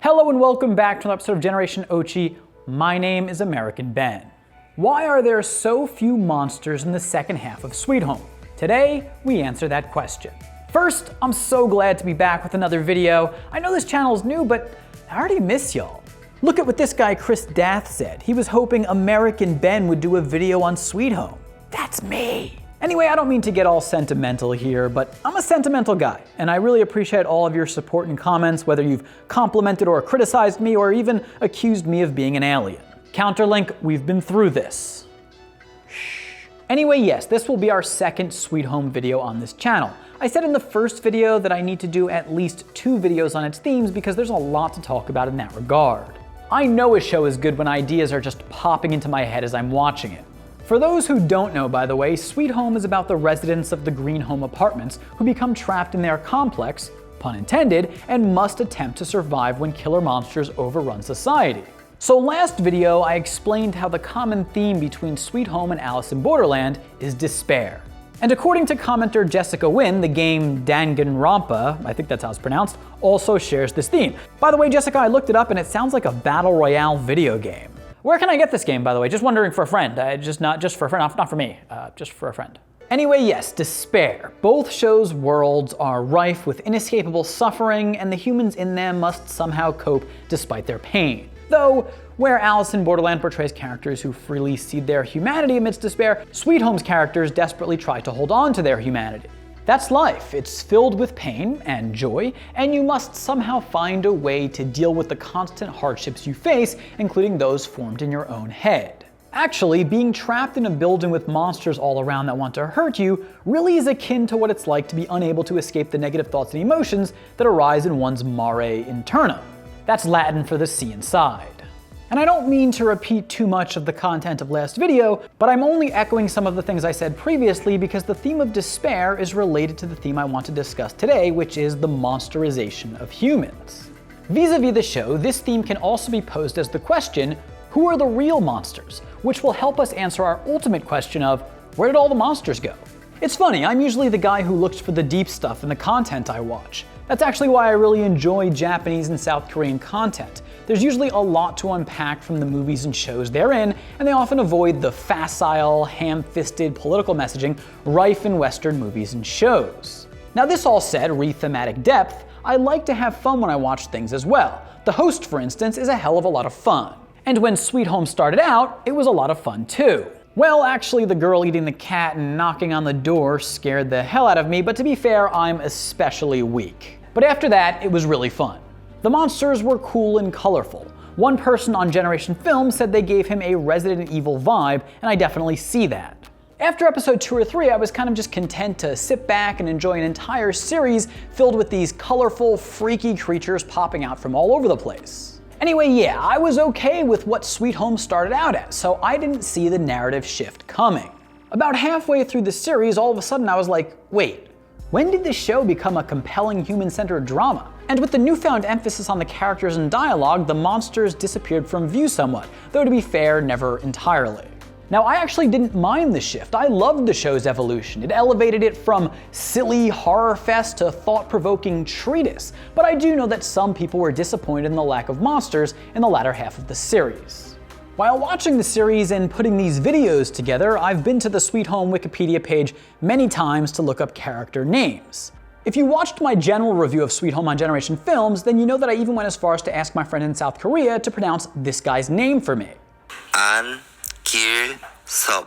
Hello and welcome back to an episode of Generation Ochi. My name is American Ben. Why are there so few monsters in the second half of Sweet Home? Today, we answer that question. First, I'm so glad to be back with another video. I know this channel is new, but I already miss y'all. Look at what this guy Chris Dath said. He was hoping American Ben would do a video on Sweet Home. That's me. Anyway, I don't mean to get all sentimental here, but I'm a sentimental guy, and I really appreciate all of your support and comments, whether you've complimented or criticized me or even accused me of being an alien. Counterlink, we've been through this. Shh. Anyway, yes, this will be our second Sweet Home video on this channel. I said in the first video that I need to do at least 2 videos on its themes because there's a lot to talk about in that regard. I know a show is good when ideas are just popping into my head as I'm watching it. For those who don't know, by the way, Sweet Home is about the residents of the Green Home Apartments who become trapped in their complex, pun intended, and must attempt to survive when killer monsters overrun society. So last video, I explained how the common theme between Sweet Home and Alice in Borderland is despair. And according to commenter Jessica Wynn, the game Danganronpa, I think that's how it's pronounced, also shares this theme. By the way, Jessica, I looked it up and it sounds like a battle royale video game. Where can I get this game, by the way? Just wondering for a friend. Not just for a friend, not for me, just for a friend. Anyway, yes, despair. Both shows' worlds are rife with inescapable suffering, and the humans in them must somehow cope despite their pain. Though, where Alice in Borderland portrays characters who freely cede their humanity amidst despair, Sweet Home's characters desperately try to hold on to their humanity. That's life. It's filled with pain and joy, and you must somehow find a way to deal with the constant hardships you face, including those formed in your own head. Actually, being trapped in a building with monsters all around that want to hurt you really is akin to what it's like to be unable to escape the negative thoughts and emotions that arise in one's mare internum. That's Latin for the sea inside. And I don't mean to repeat too much of the content of last video, but I'm only echoing some of the things I said previously because the theme of despair is related to the theme I want to discuss today, which is the monsterization of humans. Vis-a-vis the show, this theme can also be posed as the question, who are the real monsters? Which will help us answer our ultimate question of, where did all the monsters go? It's funny, I'm usually the guy who looks for the deep stuff in the content I watch. That's actually why I really enjoy Japanese and South Korean content. There's usually a lot to unpack from the movies and shows they're in, and they often avoid the facile, ham-fisted political messaging rife in Western movies and shows. Now this all said, re-thematic depth, I like to have fun when I watch things as well. The Host, for instance, is a hell of a lot of fun. And when Sweet Home started out, it was a lot of fun too. Well, actually, the girl eating the cat and knocking on the door scared the hell out of me, but to be fair, I'm especially weak. But after that, it was really fun. The monsters were cool and colorful. One person on Generation Film said they gave him a Resident Evil vibe, and I definitely see that. After episode 2 or 3, I was kind of just content to sit back and enjoy an entire series filled with these colorful, freaky creatures popping out from all over the place. Anyway, yeah, I was okay with what Sweet Home started out as, so I didn't see the narrative shift coming. About halfway through the series, all of a sudden I was like, wait, when did this show become a compelling human-centered drama? And with the newfound emphasis on the characters and dialogue, the monsters disappeared from view somewhat, though to be fair, never entirely. Now, I actually didn't mind the shift. I loved the show's evolution. It elevated it from silly horror fest to thought-provoking treatise, but I do know that some people were disappointed in the lack of monsters in the latter half of the series. While watching the series and putting these videos together, I've been to the Sweet Home Wikipedia page many times to look up character names. If you watched my general review of Sweet Home on Generation Films, then you know that I even went as far as to ask my friend in South Korea to pronounce this guy's name for me. An Gil-seop.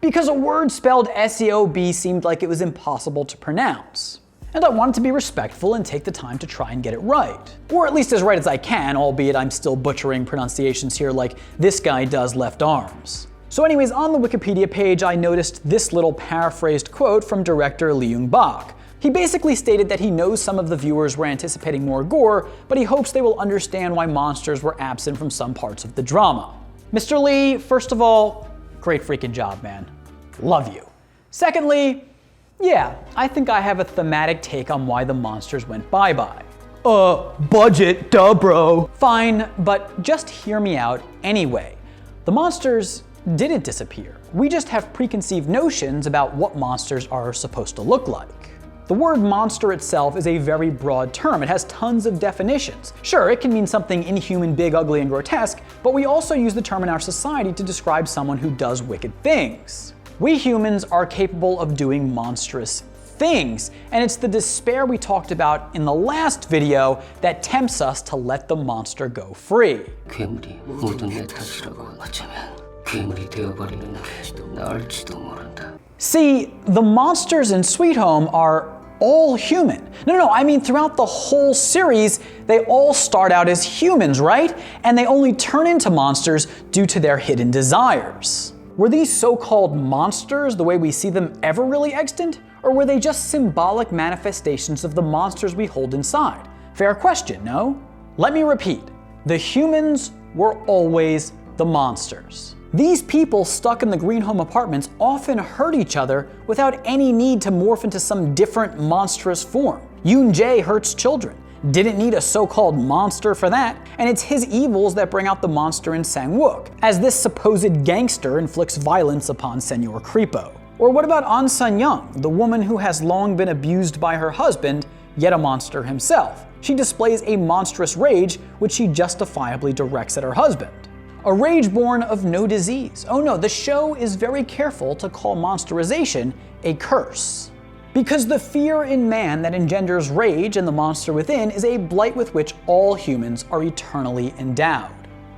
Because a word spelled S-E-O-B seemed like it was impossible to pronounce. And I wanted to be respectful and take the time to try and get it right. Or at least as right as I can, albeit I'm still butchering pronunciations here like this guy does left arms. So anyways, on the Wikipedia page, I noticed this little paraphrased quote from director Lee Young-bak. He basically stated that he knows some of the viewers were anticipating more gore, but he hopes they will understand why monsters were absent from some parts of the drama. Mr. Lee, first of all, great freaking job, man. Love you. Secondly, yeah, I think I have a thematic take on why the monsters went bye-bye. Budget, duh bro. Fine, but just hear me out anyway. The monsters didn't disappear. We just have preconceived notions about what monsters are supposed to look like. The word monster itself is a very broad term. It has tons of definitions. Sure, it can mean something inhuman, big, ugly, and grotesque, but we also use the term in our society to describe someone who does wicked things. We humans are capable of doing monstrous things, and it's the despair we talked about in the last video that tempts us to let the monster go free. 괴물이 모든 내 탓이라고 어쩌면 괴물이 되어버리는 날지도 나을지도 모른다. See, the monsters in Sweet Home are all human. No, I mean throughout the whole series, they all start out as humans, right? And they only turn into monsters due to their hidden desires. Were these so-called monsters the way we see them ever really extant? Or were they just symbolic manifestations of the monsters we hold inside? Fair question, no? Let me repeat. The humans were always the monsters. These people stuck in the Green Home apartments often hurt each other without any need to morph into some different monstrous form. Yoon Jae hurts children. Didn't need a so-called monster for that, and it's his evils that bring out the monster in Sang-wook, as this supposed gangster inflicts violence upon Senor Creepo. Or what about An Sun-young, the woman who has long been abused by her husband, yet a monster himself? She displays a monstrous rage, which she justifiably directs at her husband. A rage born of no disease. Oh no, the show is very careful to call monsterization a curse. Because the fear in man that engenders rage and the monster within is a blight with which all humans are eternally endowed.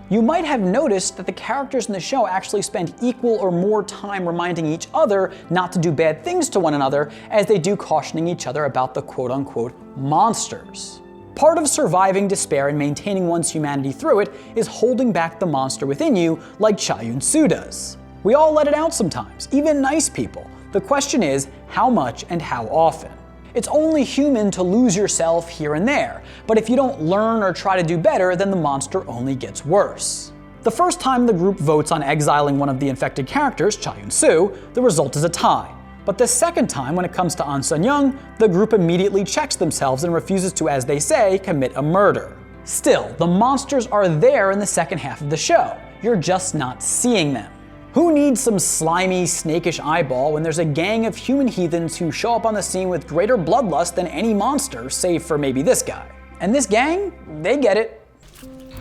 You might have noticed that the characters in the show actually spend equal or more time reminding each other not to do bad things to one another as they do cautioning each other about the quote-unquote monsters. Part of surviving despair and maintaining one's humanity through it is holding back the monster within you like Cha Eun-soo does. We all let it out sometimes, even nice people. The question is, how much and how often? It's only human to lose yourself here and there, but if you don't learn or try to do better, then the monster only gets worse. The first time the group votes on exiling one of the infected characters, Cha Eun-soo, the result is a tie. But the second time, when it comes to An Sun-young, the group immediately checks themselves and refuses to, as they say, commit a murder. Still, the monsters are there in the second half of the show. You're just not seeing them. Who needs some slimy, snakish eyeball when there's a gang of human heathens who show up on the scene with greater bloodlust than any monster, save for maybe this guy? And this gang, they get it.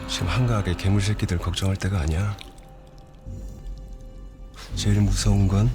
지금 한가하게 괴물 새끼들 걱정할 때가 아니야. 제일 무서운 건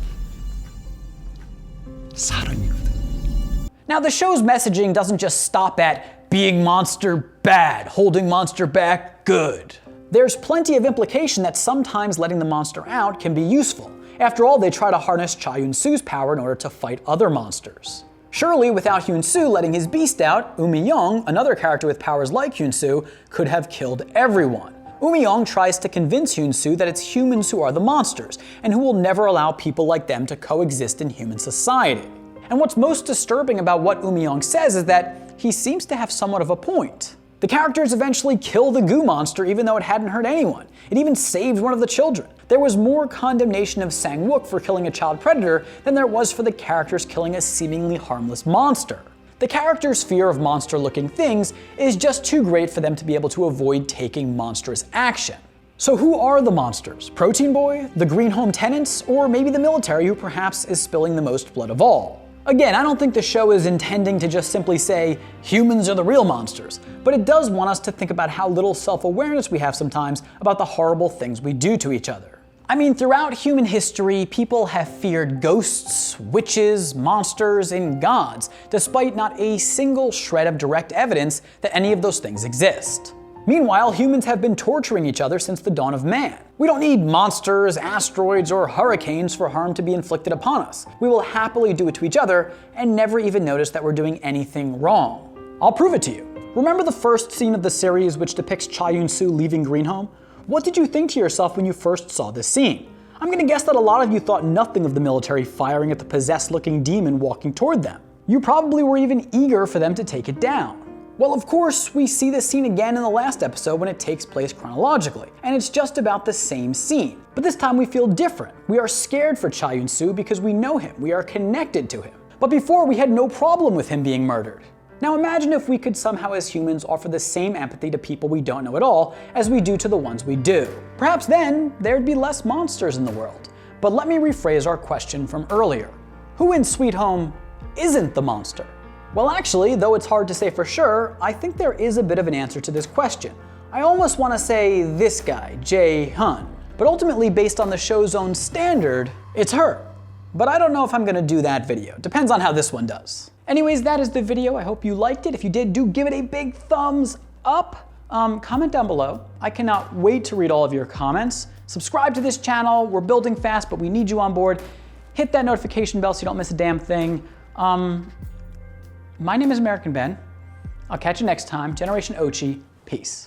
사람이거든. Now the show's messaging doesn't just stop at being monster bad, holding monster back good. There's plenty of implication that sometimes letting the monster out can be useful. After all, they try to harness Cha Eun-soo's power in order to fight other monsters. Surely, without Hyun-soo letting his beast out, Umi-young, another character with powers like Hyun-soo, could have killed everyone. Umi-young tries to convince Hyun-soo that it's humans who are the monsters, and who will never allow people like them to coexist in human society. And what's most disturbing about what Umi-young says is that he seems to have somewhat of a point. The characters eventually kill the goo monster even though it hadn't hurt anyone. It even saved one of the children. There was more condemnation of Sang-wook for killing a child predator than there was for the characters killing a seemingly harmless monster. The characters' fear of monster-looking things is just too great for them to be able to avoid taking monstrous action. So who are the monsters? Protein Boy, the Green Home tenants, or maybe the military who perhaps is spilling the most blood of all? Again, I don't think the show is intending to just simply say, humans are the real monsters, but it does want us to think about how little self-awareness we have sometimes about the horrible things we do to each other. I mean, throughout human history, people have feared ghosts, witches, monsters, and gods, despite not a single shred of direct evidence that any of those things exist. Meanwhile, humans have been torturing each other since the dawn of man. We don't need monsters, asteroids, or hurricanes for harm to be inflicted upon us. We will happily do it to each other and never even notice that we're doing anything wrong. I'll prove it to you. Remember the first scene of the series which depicts Cha Eun-soo leaving Green Home? What did you think to yourself when you first saw this scene? I'm gonna guess that a lot of you thought nothing of the military firing at the possessed-looking demon walking toward them. You probably were even eager for them to take it down. Well, of course, we see this scene again in the last episode when it takes place chronologically, and it's just about the same scene. But this time we feel different. We are scared for Cha Eun-soo because we know him, we are connected to him. But before, we had no problem with him being murdered. Now imagine if we could somehow as humans offer the same empathy to people we don't know at all as we do to the ones we do. Perhaps then, there'd be less monsters in the world. But let me rephrase our question from earlier. Who in Sweet Home isn't the monster? Well, actually, though it's hard to say for sure, I think there is a bit of an answer to this question. I almost want to say this guy, Jae-hyun, but ultimately based on the show's own standard, it's her. But I don't know if I'm gonna do that video. Depends on how this one does. Anyways, that is the video. I hope you liked it. If you did, do give it a big thumbs up. Comment down below. I cannot wait to read all of your comments. Subscribe to this channel. We're building fast, but we need you on board. Hit that notification bell so you don't miss a damn thing. My name is American Ben. I'll catch you next time. Generation Ochi, peace.